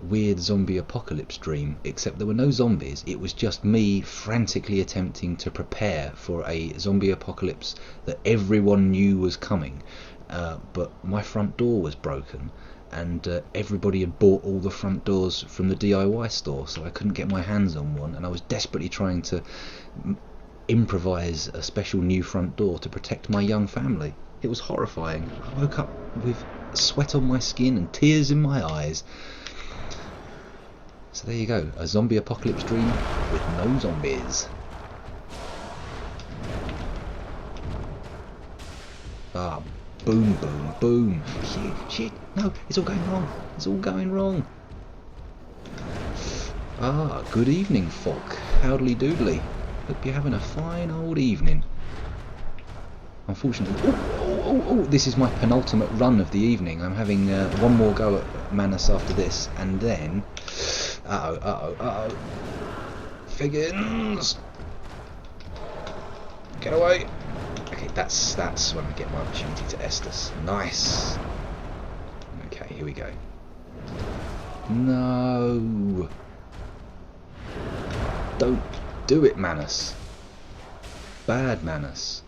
weird zombie apocalypse dream, except there were no zombies. It was just me frantically attempting to prepare for a zombie apocalypse that everyone knew was coming, but my front door was broken, and everybody had bought all the front doors from the DIY store, so I couldn't get my hands on one, and I was desperately trying to improvise a special new front door to protect my young family. It was horrifying. I woke up with sweat on my skin and tears in my eyes. So there you go, a zombie apocalypse dream with no zombies. Ah, boom, boom, boom. Shit, no, it's all going wrong. Ah, good evening, folk. Howdly doodly. Hope you're having a fine old evening. Unfortunately, this is my penultimate run of the evening. I'm having one more go at Manus after this, and then... Uh-oh. Figgins! Get away! Okay, that's when I get my opportunity to Estus. Nice! Okay, here we go. No! Don't do it, Manus. Bad Manus.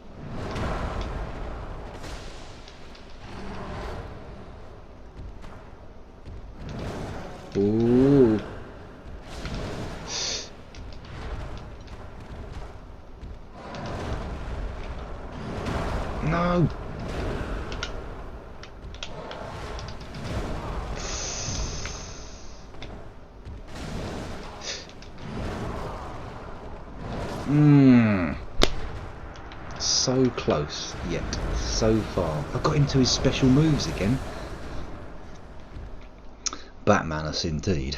Ooh. No. So close, yet so far. I got into his special moves again. Batmanus indeed.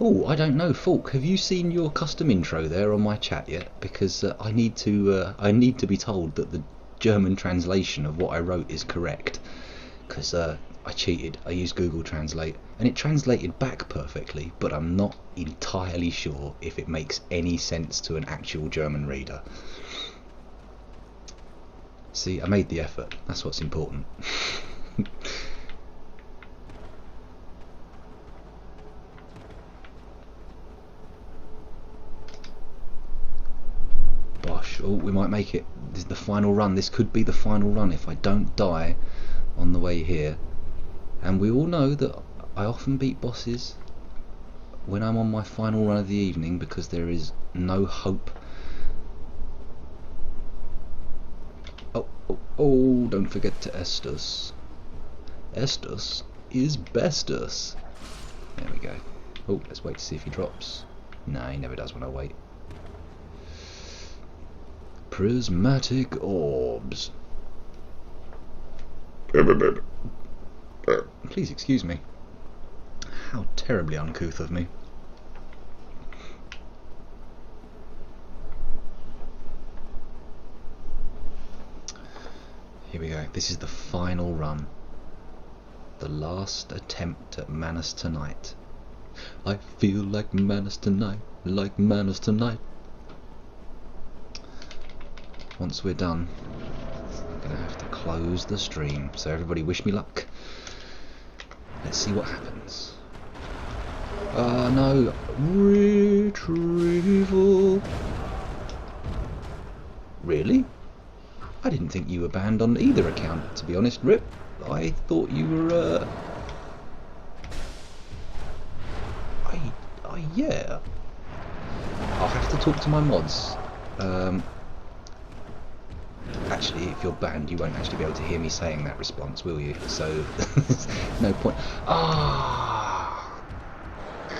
Oh, I don't know, Falk. Have you seen your custom intro there on my chat yet? Because I need to be told that the German translation of what I wrote is correct. Because I cheated. I used Google Translate, and it translated back perfectly. But I'm not entirely sure if it makes any sense to an actual German reader. See, I made the effort. That's what's important. Bosh. Oh, we might make it. This is the final run. This could be the final run if I don't die on the way here. And we all know that I often beat bosses when I'm on my final run of the evening because there is no hope. Oh, don't forget to Estus. Estus is bestus. There we go. Oh, let's wait to see if he drops. No, he never does when I wait. Prismatic orbs. Please excuse me. How terribly uncouth of me. Here we go. This is the final run. The last attempt at Manus tonight. I feel like Manus tonight, like Manus tonight. Once we're done, I'm going to have to close the stream. So everybody wish me luck. Let's see what happens. No. Retrieval. Really? I didn't think you were banned on either account, to be honest, Rip. I thought you were, yeah. I'll have to talk to my mods. Actually, if you're banned, you won't actually be able to hear me saying that response, will you? So, no point. Ah,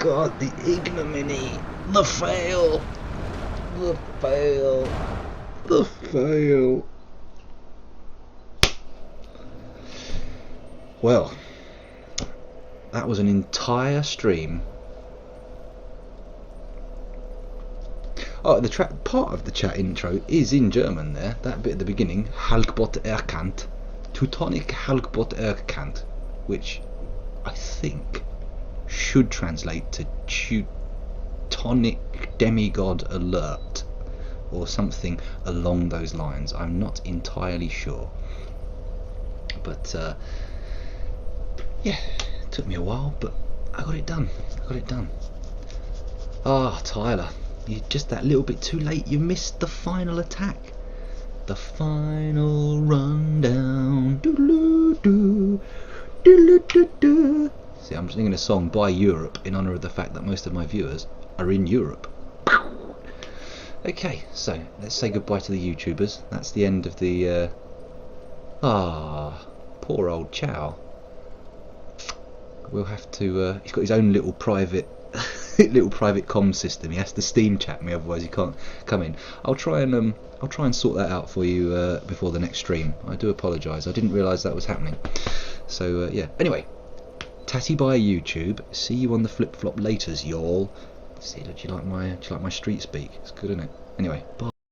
God, the ignominy, the fail, the fail, the fail. Well, that was an entire stream. Oh, the part of the chat intro is in German there. That bit at the beginning, Halkbot erkannt, Teutonic Halkbot erkannt, which I think should translate to Teutonic demigod alert, or something along those lines. I'm not entirely sure. But yeah, it took me a while, but I got it done. Ah, Tyler, you're just that little bit too late. You missed the final attack. The final rundown. Doo-doo-doo. Doo-doo-doo-doo. See, I'm singing a song by Europe in honour of the fact that most of my viewers are in Europe. Okay, so let's say goodbye to the YouTubers. That's the end of the... poor old Chow. We'll have to... he's got his own little private comm system. He has to Steam chat me, otherwise he can't come in. I'll try and sort that out for you before the next stream. I do apologise. I didn't realise that was happening. So yeah. Anyway, tatty bye YouTube. See you on the flip flop laters, y'all. See, do you like my street speak? It's good, isn't it? Anyway, bye.